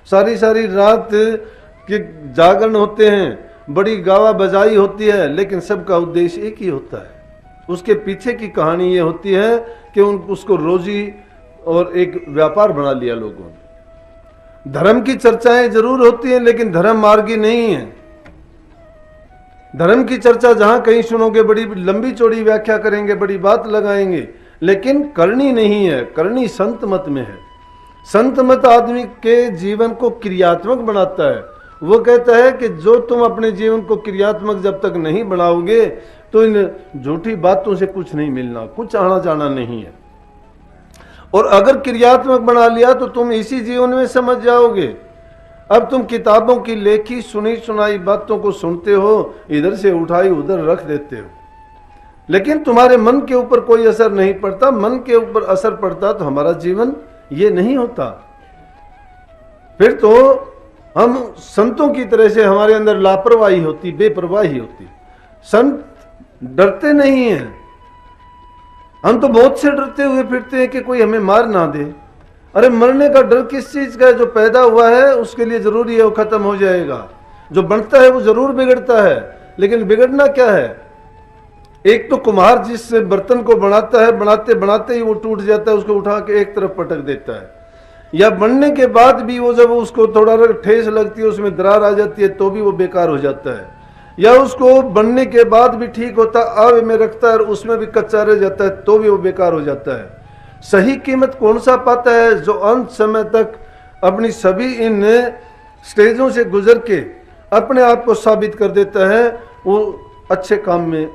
सारी सारी रात के जागरण होते हैं, बड़ी गावा बजाई होती है, लेकिन सबका उद्देश्य एक ही होता है। उसके पीछे की कहानी ये होती है कि उसको रोजी और एक व्यापार बना लिया लोगों ने। धर्म की चर्चाएं जरूर होती हैं, लेकिन धर्म मार्गी नहीं है। धर्म की चर्चा जहां कहीं सुनोगे बड़ी लंबी चौड़ी व्याख्या करेंगे, बड़ी बात लगाएंगे, लेकिन करनी नहीं है। करनी संत मत में है। संत मत आदमी के जीवन को क्रियात्मक बनाता है। वो कहता है कि जो तुम अपने जीवन को क्रियात्मक जब तक नहीं बनाओगे तो इन झूठी बातों से कुछ नहीं मिलना, कुछ आना जाना नहीं है। और अगर क्रियात्मक बना लिया तो तुम इसी जीवन में समझ जाओगे। अब तुम किताबों की लेखी सुनी सुनाई बातों को सुनते हो, इधर से उठाई उधर रख देते हो, लेकिन तुम्हारे मन के ऊपर कोई असर नहीं पड़ता। मन के ऊपर असर पड़ता तो हमारा जीवन ये नहीं होता। फिर तो हम संतों की तरह से हमारे अंदर लापरवाही होती, बेपरवाही होती। संत डरते नहीं हैं। हम तो बहुत से डरते हुए फिरते हैं कि कोई हमें मार ना दे। अरे मरने का डर किस चीज का है? जो पैदा हुआ है उसके लिए जरूरी है वो खत्म हो जाएगा। जो बनता है वो जरूर बिगड़ता है, लेकिन बिगड़ना क्या है? एक तो कुम्हार जिस बर्तन को बनाता है, बनाते बनाते ही वो टूट जाता है, उसको उठा के एक तरफ पटक देता है। या बनने के बाद भी वो जब उसको थोड़ा ठेस लगती है, उसमें दरार आ जाती है, तो भी वो बेकार हो जाता है। या उसको बनने के बाद भी ठीक होता, आग में रखता है और उसमें भी कच्चा रह जाता है, तो भी वो बेकार हो जाता है। सही कीमत कौन सा पाता है? जो अंत समय तक अपनी सभी इन स्टेजों से गुजर के अपने आप को साबित कर देता है। वो अच्छे काम में,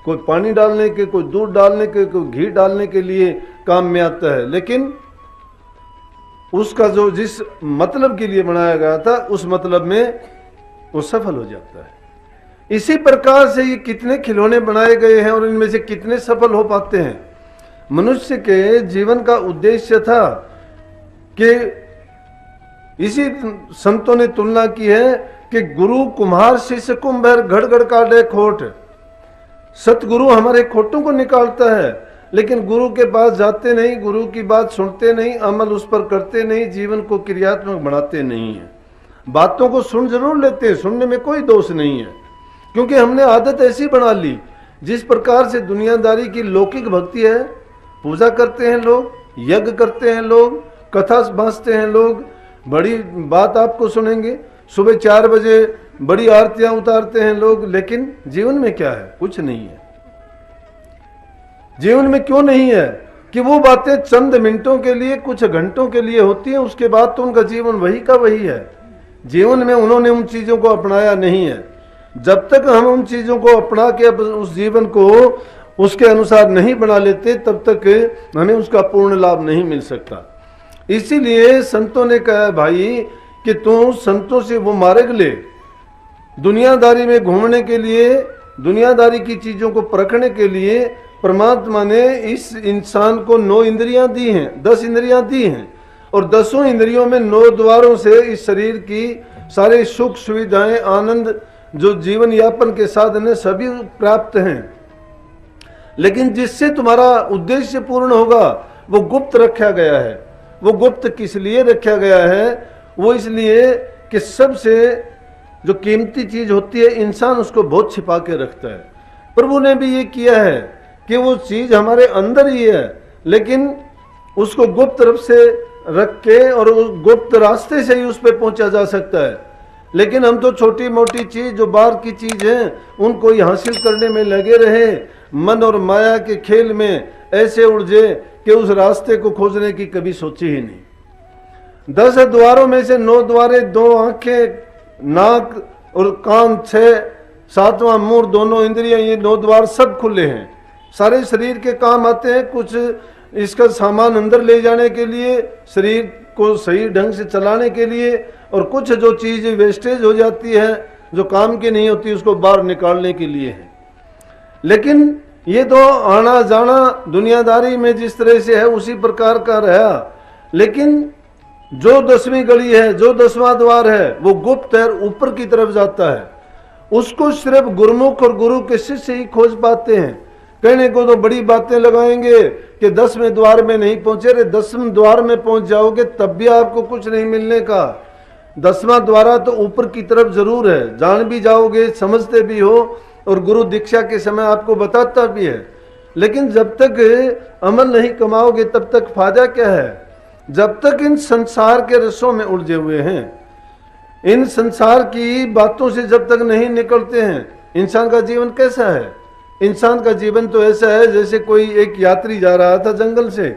कोई पानी डालने के, कोई दूध डालने के, कोई घी डालने के लिए काम में आता है, लेकिन उसका जो जिस मतलब के लिए बनाया गया था उस मतलब में वो सफल हो जाता है। इसी प्रकार से ये कितने खिलौने बनाए गए हैं और इनमें से कितने सफल हो पाते हैं। मनुष्य के जीवन का उद्देश्य था कि इसी संतों ने तुलना की है कि गुरु कुम्हार शिष्य कुंभर घड़ घड़ काटे खोट। सतगुरु हमारे खोटों को निकालता है, लेकिन गुरु के पास जाते नहीं, गुरु की बात सुनते नहीं, अमल उस पर करते नहीं, जीवन को क्रियात्मक बनाते नहीं है। बातों को सुन जरूर लेते हैं, सुनने में कोई दोष नहीं है, क्योंकि हमने आदत ऐसी बना ली। जिस प्रकार से दुनियादारी की लौकिक भक्ति है, पूजा करते हैं लोग, यज्ञ करते हैं लोग, कथा बांसते हैं लोग, बड़ी बात आपको सुनेंगे, सुबह 4 बजे बड़ी आरतियां उतारते हैं लोग, लेकिन जीवन में क्या है? कुछ नहीं है। जीवन में क्यों नहीं है? कि वो बातें चंद मिनटों के लिए, कुछ घंटों के लिए होती हैं, उसके बाद तो उनका जीवन वही का वही है। जीवन में उन्होंने उन चीजों को अपनाया नहीं है। जब तक हम उन चीजों को अपना के उस जीवन को उसके अनुसार नहीं बना लेते, तब तक हमें उसका पूर्ण लाभ नहीं मिल सकता। इसीलिए संतों ने कहा, भाई कि तू संतों से वो मार्ग ले। दुनियादारी में घूमने के लिए, दुनियादारी की चीजों को परखने के लिए परमात्मा ने इस इंसान को 9 इंद्रियां दी हैं, 10 इंद्रियां दी हैं, और 10 इंद्रियों में 9 द्वारों से इस शरीर की सारे सुख सुविधाएं, आनंद, जो जीवन यापन के साधन है, सभी प्राप्त हैं। लेकिन जिससे तुम्हारा उद्देश्य पूर्ण होगा वो गुप्त रखा गया है। वो गुप्त किस लिए रखा गया है? वो इसलिए कि सबसे जो कीमती चीज होती है, इंसान उसको बहुत छिपा के रखता है। प्रभु ने भी ये किया है कि वो चीज हमारे अंदर ही है, लेकिन उसको गुप्त रूप से रख के और उस गुप्त रास्ते से ही उस पर पहुंचा जा सकता है। लेकिन हम तो छोटी मोटी चीज, जो बाहर की चीज है, उनको ही हासिल करने में लगे रहे, मन और माया के खेल में ऐसे उलझे कि उस रास्ते को खोजने की कभी सोची ही नहीं। 10 द्वारों में से 9 द्वारे, 2 आंखें, नाक और कान 6, 7वां मुंह, दोनों इंद्रियां, ये 9 द्वार सब खुले हैं। सारे शरीर के काम आते हैं। कुछ इसका सामान अंदर ले जाने के लिए, शरीर को सही ढंग से चलाने के लिए, और कुछ जो चीज वेस्टेज हो जाती है, जो काम की नहीं होती, उसको बाहर निकालने के लिए है। लेकिन ये तो आना जाना दुनियादारी में जिस तरह से है उसी प्रकार का रहा। लेकिन जो 10वीं गली है, जो 10वां द्वार है, वो गुप्त है, ऊपर की तरफ जाता है। उसको सिर्फ गुरुमुख और गुरु के शिष्य ही खोज पाते हैं। कहने को तो बड़ी बातें लगाएंगे कि 10वें द्वार में नहीं पहुंचे, रे 10वें द्वार में पहुंच जाओगे तब भी आपको कुछ नहीं मिलने का। 10वां द्वारा तो ऊपर की तरफ जरूर है, जान भी जाओगे, समझते भी हो, और गुरु दीक्षा के समय आपको बताता भी है। लेकिन जब तक अमल नहीं कमाओगे तब तक फायदा क्या है? जब तक इन संसार के रसों में उलझे हुए हैं, इन संसार की बातों से जब तक नहीं निकलते हैं, इंसान का जीवन कैसा है? इंसान का जीवन तो ऐसा है जैसे कोई एक यात्री जा रहा था जंगल से,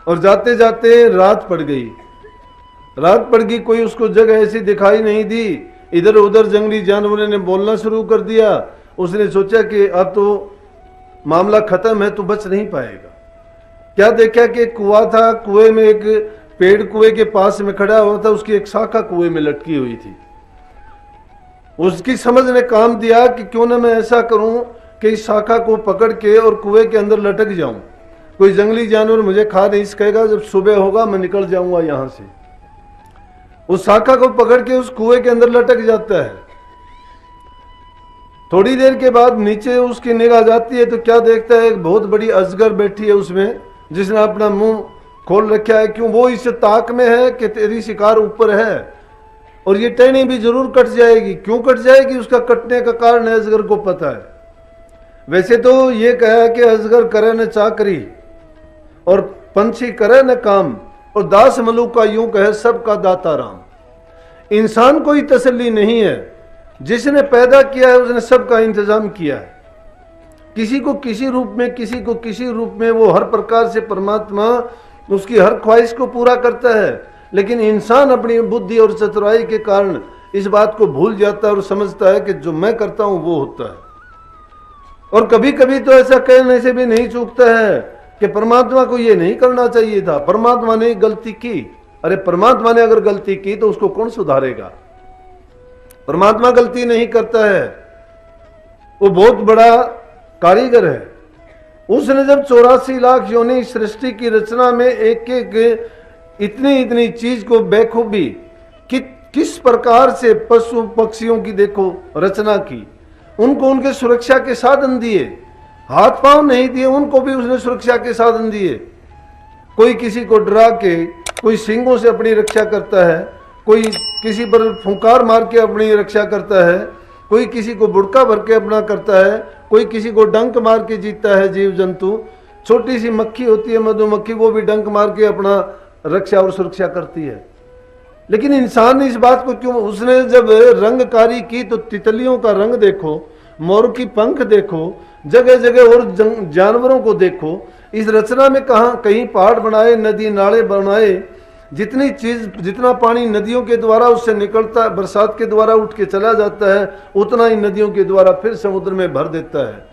और जाते जाते रात पड़ गई। रात पड़ गई, कोई उसको जगह ऐसी दिखाई नहीं दी, इधर उधर जंगली जानवरों ने बोलना शुरू कर दिया। उसने सोचा कि अब तो मामला खत्म है, तो बच नहीं पाएगा। क्या देखा कि कुआं था, कुएं में एक पेड़ कुएं के पास में खड़ा हुआ था, उसकी एक शाखा कुएं में लटकी हुई थी। उसकी समझ ने काम दिया कि क्यों ना मैं ऐसा करूं कि इस शाखा को पकड़ के और कुएं के अंदर लटक जाऊं, कोई जंगली जानवर मुझे खा नहीं सकेगा, जब सुबह होगा मैं निकल जाऊंगा यहां से। उस शाखा को पकड़ के उस कुएं के अंदर लटक जाता है। थोड़ी देर के बाद नीचे उसकी निगाह जाती है तो क्या देखता है? एक बहुत बड़ी अजगर बैठी है उसमें, जिसने अपना मुंह खोल रखा है। क्यों? वो इस ताक में है कि तेरी शिकार ऊपर है और ये टहनी भी जरूर कट जाएगी। क्यों कट जाएगी? उसका कटने का कारण है अजगर को पता है। वैसे तो ये कहा कि अजगर करे न चाकरी और पंछी करे न काम, और दास मलुक का यूं कहे सबका दाता राम। इंसान कोई तसल्ली नहीं है, जिसने पैदा किया है उसने सबका इंतजाम किया है। किसी को किसी रूप में, किसी को किसी रूप में, वो हर प्रकार से परमात्मा उसकी हर ख्वाहिश को पूरा करता है। लेकिन इंसान अपनी बुद्धि और चतुराई के कारण इस बात को भूल जाता है और समझता है कि जो मैं करता हूं वो होता है। और कभी कभी तो ऐसा कहने से भी नहीं चूकता है कि परमात्मा को ये नहीं करना चाहिए था, परमात्मा ने गलती की। अरे परमात्मा ने अगर गलती की तो उसको कौन सुधारेगा? परमात्मा गलती नहीं करता है, वो बहुत बड़ा कारीगर है। उसने जब 84 लाख योनि सृष्टि की रचना में एक एक इतनी इतनी चीज को बेखूबी किस प्रकार से पशु पक्षियों की देखो रचना की, उनको उनके सुरक्षा के साधन दिए, हाथ पांव नहीं दिए, उनको भी उसने सुरक्षा के साधन दिए। कोई किसी को डरा के, कोई सींगों से अपनी रक्षा करता है, कोई किसी पर फुंकार मार के अपनी रक्षा करता है, कोई किसी को बुड़का भर के अपना करता है, कोई किसी को डंक मार के जीतता है। जीव जंतु, छोटी सी मक्खी होती है मधुमक्खी, वो भी डंक मार के अपना रक्षा और सुरक्षा करती है। लेकिन इंसान ने इस बात को क्यों, उसने जब रंगकारी की तो तितलियों का रंग देखो, मोर की पंख देखो, जगह जगह और जानवरों को देखो। इस रचना में कहीं पहाड़ बनाए, नदी नाले बनाए, जितनी चीज, जितना पानी नदियों के द्वारा उससे निकलता है, बरसात के द्वारा उठ के चला जाता है, उतना ही नदियों के द्वारा फिर समुद्र में भर देता है।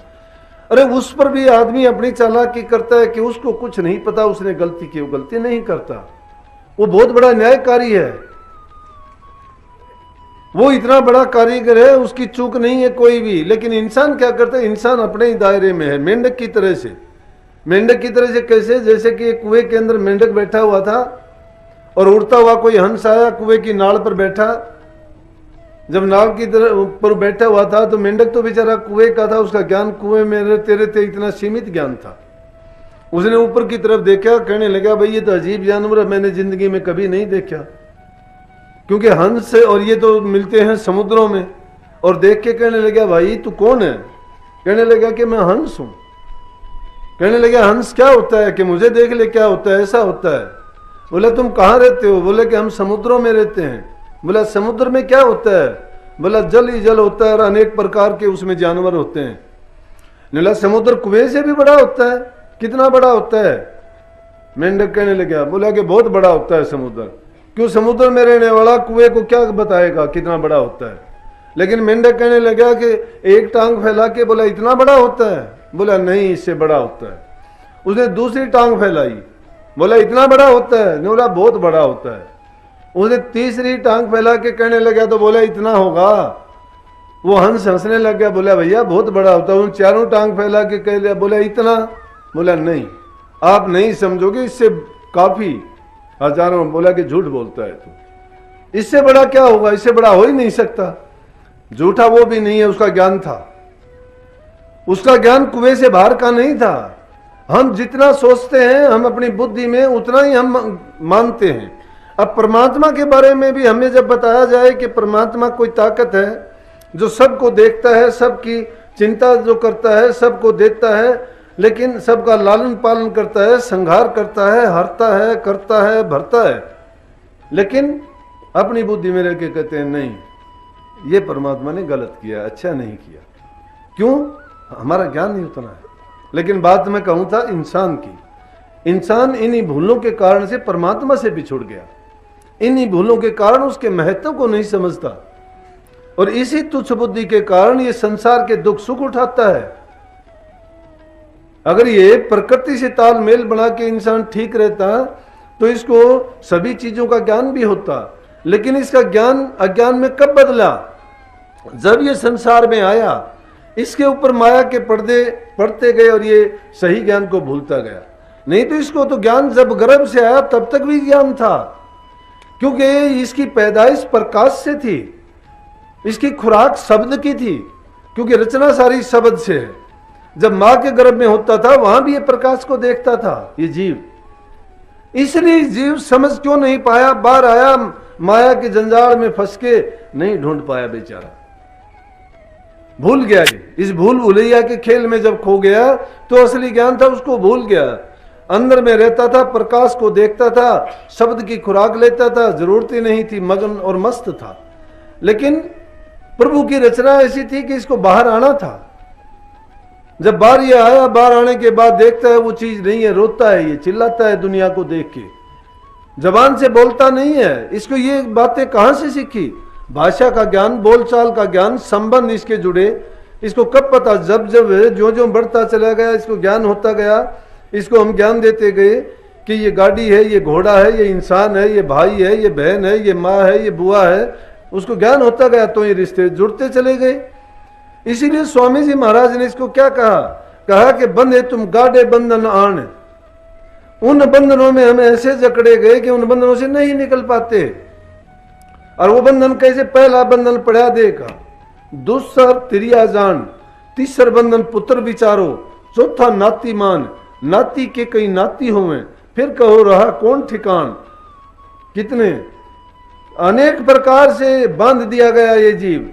अरे उस पर भी आदमी अपनी चालाकी करता है कि उसको कुछ नहीं पता उसने गलती की। वो गलती नहीं करता, वो बहुत बड़ा न्यायकारी है, वो इतना बड़ा कारीगर है, उसकी चूक नहीं है कोई भी। लेकिन इंसान क्या करता है? इंसान अपने ही दायरे में है, मेंढक की तरह से। मेंढक की तरह से कैसे? जैसे कि एक कुएं के अंदर मेंढक बैठा हुआ था और उड़ता हुआ कोई हंस आया, कुएं की नाल पर बैठा। जब नाल की तरह पर बैठा हुआ था तो मेंढक तो बेचारा कुएं का था, उसका ज्ञान कुएं में रहते रहते इतना सीमित ज्ञान था। उसने ऊपर की तरफ देखा, कहने लगा भाई ये तो अजीब जानवर है, मैंने जिंदगी में कभी नहीं देखा। क्योंकि हंस और ये तो मिलते हैं समुद्रों में। और देख के कहने लगा भाई तू कौन है? कहने लगा कि मैं हंस हूं। कहने लगा हंस क्या होता है? कि मुझे देख ले क्या होता है? ऐसा होता है। बोला तुम कहाँ रहते हो? बोले कि हम समुद्रों में रहते हैं। बोला समुद्र में क्या होता है? बोला जल ही जल होता है और अनेक प्रकार के उसमें जानवर होते हैं। बोला समुद्र कुएं से भी बड़ा होता है? कितना बड़ा होता है? मेंढक कहने लगा, बोला कि बहुत बड़ा होता है समुद्र। क्यों? समुद्र में रहने वाला कुएं को क्या बताएगा कितना बड़ा होता है? लेकिन मेंढक कहने लगा कि एक टांग फैला के बोला इतना बड़ा होता है? बोला नहीं, इससे बड़ा होता है। उसने दूसरी टांग फैलाई, बोला इतना बड़ा होता है? बोला बहुत बड़ा होता है। उसने तीसरी टांग फैला के कहने लगा तो बोला इतना होगा। वो हंस हंसने लग गया, बोला भैया बहुत बड़ा होता है। उन चारों टांग फैला के कह लिया, बोला इतना? बोला नहीं, आप नहीं समझोगे, इससे काफी हजारों। बोला कि झूठ बोलता है तू, इससे बड़ा क्या होगा? इससे बड़ा हो ही नहीं सकता। झूठा वो भी नहीं है, उसका ज्ञान था। उसका ज्ञान कुएं से बाहर का नहीं था। हम जितना सोचते हैं हम अपनी बुद्धि में उतना ही हम मानते हैं। अब परमात्मा के बारे में भी हमें जब बताया जाए कि परमात्मा कोई ताकत है जो सबको देखता है, सबकी चिंता जो करता है, सबको देता है, लेकिन सबका लालन पालन करता है, संहार करता है, हरता है, करता है, भरता है, लेकिन अपनी बुद्धि में रह के कहते हैं नहीं, ये परमात्मा ने गलत किया, अच्छा नहीं किया। क्यों? हमारा ज्ञान नहीं उतना है। लेकिन बात मैं कहूं था इंसान की, इंसान इन्हीं भूलों के कारण से परमात्मा से बिछुड़ गया, इन्हीं भूलों के कारण उसके महत्व को नहीं समझता, और इसी तुच्छ बुद्धि के कारण ये संसार के दुख सुख उठाता है। अगर ये प्रकृति से तालमेल बना के इंसान ठीक रहता तो इसको सभी चीजों का ज्ञान भी होता, लेकिन इसका ज्ञान अज्ञान में कब बदला? जब ये संसार में आया, इसके ऊपर माया के पर्दे पड़ते गए और ये सही ज्ञान को भूलता गया। नहीं तो इसको तो ज्ञान जब गर्भ से आया तब तक भी ज्ञान था, क्योंकि इसकी पैदाइश प्रकाश से थी, इसकी खुराक शब्द की थी, क्योंकि रचना सारी शब्द से है। जब मां के गर्भ में होता था वहां भी ये प्रकाश को देखता था ये जीव, इसलिए जीव समझ क्यों नहीं पाया, बाहर आया माया के जंजाल में फंस के नहीं ढूंढ पाया, बेचारा भूल गया। इस भूल भुलैया के खेल में जब खो गया तो असली ज्ञान था उसको भूल गया। अंदर में रहता था, प्रकाश को देखता था, शब्द की खुराक लेता था, जरूरत ही नहीं थी, मगन और मस्त था। लेकिन प्रभु की रचना ऐसी थी कि इसको बाहर आना था। जब बाहर ये आया, बाहर आने के बाद देखता है वो चीज नहीं है, रोता है, ये चिल्लाता है दुनिया को देख के, जबान से बोलता नहीं है। इसको ये बातें कहां से सीखी? भाषा का ज्ञान, बोलचाल का ज्ञान, संबंध इसके जुड़े। इसको कब पता? जब जब जो जो बढ़ता चला गया, इसको ज्ञान होता गया, इसको हम ज्ञान देते गए कि ये गाड़ी है, ये घोड़ा है, ये इंसान है, ये भाई है, ये बहन है, ये माँ है, ये बुआ है, उसको ज्ञान होता गया तो ये रिश्ते जुड़ते चले गए। इसीलिए स्वामी जी महाराज ने इसको क्या कहा कि बंधे तुम गाढ़े बंधन आन। उन बंधनों में हम ऐसे जकड़े गए कि उन बंधनों से नहीं निकल पाते। और वो बंधन कैसे? पहला बंधन पड़ा देखा, दूसरा तिरिया जान, तीसरा बंधन पुत्र विचारो, चौथा नाती मान, नाती के कई नाती होवे, फिर कहो रहा कौन ठिकान। कितने अनेक प्रकार से बांध दिया गया ये जीव,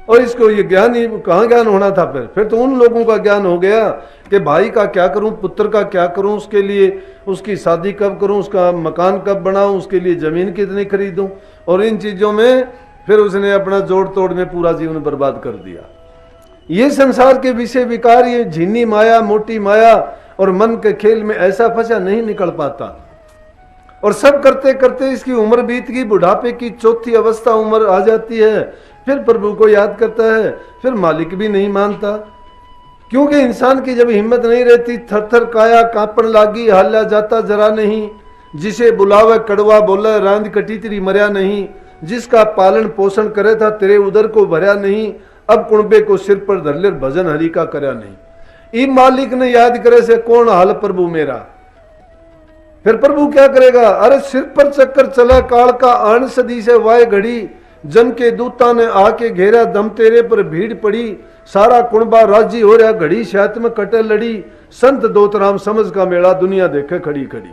और इसको ये ज्ञान ही कहाँ ज्ञान होना था? फिर तो उन लोगों का ज्ञान हो गया कि भाई का क्या करूं, पुत्र का क्या करूं, उसके लिए उसकी शादी कब करूं, उसका मकान कब बनाऊं, उसके लिए जमीन कितनी खरीदूं, और इन चीजों में फिर उसने अपना जोड़ तोड़ में पूरा जीवन बर्बाद कर दिया। ये संसार के विषय विकार, ये झिन्नी माया, मोटी माया और मन के खेल में ऐसा फंसा नहीं निकल पाता। और सब करते करते इसकी उम्र बीत गई, बुढ़ापे की चौथी अवस्था उम्र आ जाती है, फिर प्रभु को याद करता है, फिर मालिक भी नहीं मानता। क्योंकि इंसान की जब हिम्मत नहीं रहती, थर थर काया कांपन लागी, हाल्या जाता जरा नहीं, जिसे बुलावे कड़वा बोला, रांद कटी तेरी मर्या नहीं, जिसका पालन पोषण करे था तेरे उदर को भरया नहीं, अब कुणबे को सिर पर धर ले भजन हरि का करया नहीं। ई मालिक ने याद करे से कौन हाल प्रभु मेरा। फिर प्रभु क्या करेगा? अरे सिर पर चक्कर चला काल का, आन सदी से वाय घड़ी, जन के दूता ने आके घेरा, दम तेरे पर भीड़ पड़ी, सारा कुणबा राजी हो रहा, घड़ी शायत में कटे लड़ी, संत दोतराम समझ का मेला, दुनिया देखे खड़ी खड़ी।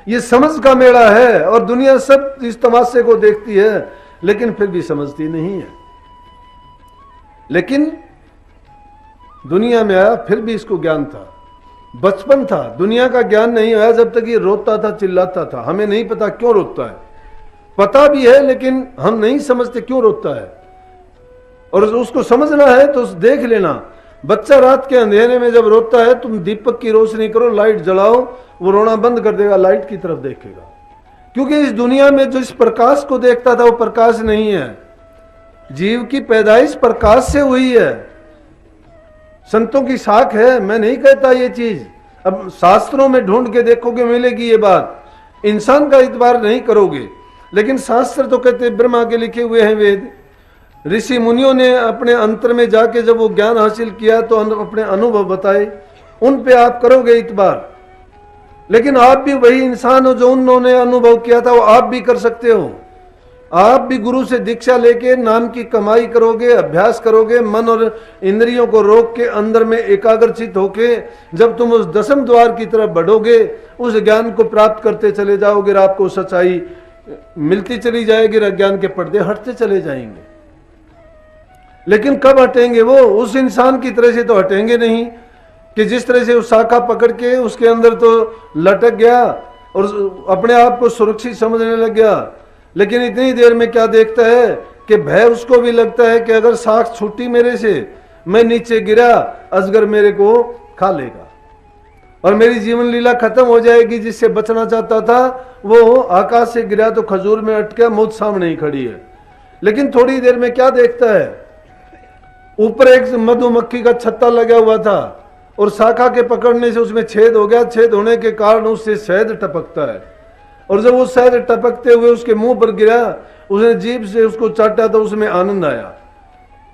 ये समझ का मेला है और दुनिया सब इस तमाशे को देखती है, लेकिन फिर भी समझती नहीं है। लेकिन दुनिया में आया फिर भी इसको ज्ञान था, बचपन था, दुनिया का ज्ञान नहीं आया जब तक ये रोता था, चिल्लाता था। हमें नहीं पता क्यों रोता है, पता भी है लेकिन हम नहीं समझते क्यों रोता है। और उसको समझना है तो देख लेना, बच्चा रात के अंधेरे में जब रोता है, तुम दीपक की रोशनी करो, लाइट जलाओ, वो रोना बंद कर देगा, लाइट की तरफ देखेगा। क्योंकि इस दुनिया में जो इस प्रकाश को देखता था वो प्रकाश नहीं है। जीव की पैदाइश प्रकाश से हुई है, संतों की साख है, मैं नहीं कहता ये चीज। अब शास्त्रों में ढूंढ के देखोगे मिलेगी ये बात, इंसान का इतबार नहीं करोगे। लेकिन शास्त्र तो कहते ब्रह्मा के लिखे हुए हैं वेद, ऋषि मुनियों ने अपने अंतर में जाके जब वो ज्ञान हासिल किया तो अपने अनुभव बताए, उन पे आप करोगे इतबार। लेकिन आप भी वही इंसान हो जो उन्होंने अनुभव किया था, वो आप भी कर सकते हो। आप भी गुरु से दीक्षा लेके नाम की कमाई करोगे, अभ्यास करोगे, मन और इंद्रियों को रोक के अंदर में एकाग्रचित होके जब तुम उस दसम द्वार की तरफ बढ़ोगे, उस ज्ञान को प्राप्त करते चले जाओगे, आपको सच्चाई मिलती चली जाएगी, अज्ञान के पर्दे हटते चले जाएंगे। लेकिन कब हटेंगे? वो उस इंसान की तरह से तो हटेंगे नहीं कि जिस तरह से उस शाखा पकड़ के उसके अंदर तो लटक गया और अपने आप को सुरक्षित समझने लग गया। लेकिन इतनी देर में क्या देखता है कि भय उसको भी लगता है कि अगर शाख छूटी मेरे से, मैं नीचे गिरा, अजगर मेरे को खा लेगा और मेरी जीवन लीला खत्म हो जाएगी। जिससे बचना चाहता था वो आकाश से गिरा तो खजूर में अटका, मौत सामने ही खड़ी है। लेकिन थोड़ी देर में क्या देखता है, ऊपर एक मधुमक्खी का छत्ता लगा हुआ था और शाखा के पकड़ने से उसमें छेद हो गया। छेद होने के कारण उससे शहद टपकता है और जब वो शहद टपकते हुए उसके मुंह पर गिरा, उसने जीभ से उसको चाटा तो उसमें आनंद आया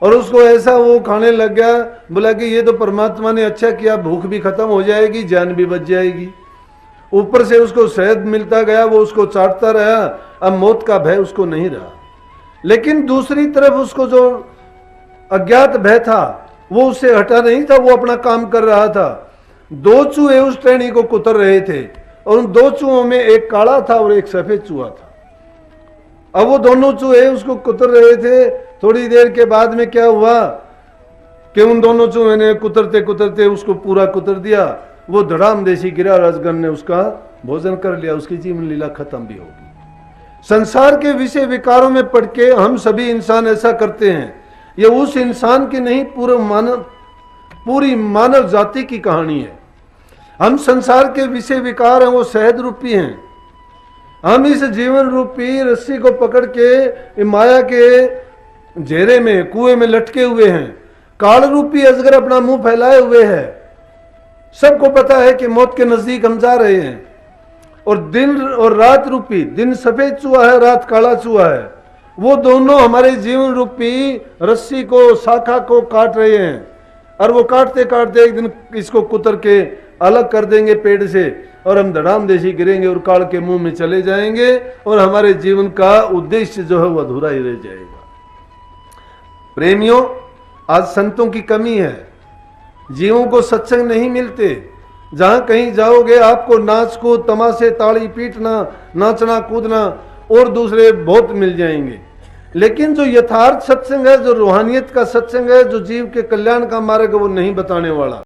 और उसको ऐसा वो खाने लग गया, बोला कि ये तो परमात्मा ने अच्छा किया, भूख भी खत्म हो जाएगी, जान भी बच जाएगी। ऊपर से उसको शहद मिलता गया, वो उसको चाटता रहा, अब मौत का भय उसको नहीं रहा। लेकिन दूसरी तरफ उसको जो अज्ञात भय था वो उससे हटा नहीं था, वो अपना काम कर रहा था। दो चूहे उस टहनी को कुतर रहे थे और उन दो चूहों में एक काला था और एक सफेद चूहा था। अब वो दोनों चूहे उसको कुतर रहे थे। थोड़ी देर के बाद में क्या हुआ कि उन दोनों चूहे ने कुतरते कुतरते उसको पूरा कुतर दिया। वो धड़ाम देसी गिरा और अजगर ने उसका भोजन कर लिया, उसकी जीवन लीला खत्म भी होगी। संसार के विषय विकारों में पड़ के हम सभी इंसान ऐसा करते हैं। ये उस इंसान की नहीं, पूरी मानव जाति की कहानी है। हम संसार के विषय विकार हैं, वो शहद रूपी हैं। हम इस जीवन रूपी रस्सी को पकड़ के माया के घेरे में, कुएं में लटके हुए हैं। काल रूपी अजगर अपना मुंह फैलाए हुए है। सबको पता है कि मौत के नजदीक हम जा रहे हैं। और दिन और रात रूपी, दिन सफेद चूहा है, रात काला चूहा है। वो दोनों हमारे जीवन रूपी रस्सी को, शाखा को काट रहे हैं और वो काटते काटते एक दिन इसको कुतर के अलग कर देंगे पेड़ से और हम धड़ाम देसी गिरेंगे और काल के मुंह में चले जाएंगे और हमारे जीवन का उद्देश्य जो है वो अधूरा ही रह जाएगा। प्रेमियों, आज संतों की कमी है, जीवों को सत्संग नहीं मिलते। जहां कहीं जाओगे आपको नाच कूद, तमाशे, ताली पीटना, नाचना कूदना और दूसरे बहुत मिल जाएंगे। लेकिन जो यथार्थ सत्संग है, जो रूहानियत का सत्संग है, जो जीव के कल्याण का मार्ग है, वो नहीं बताने वाला।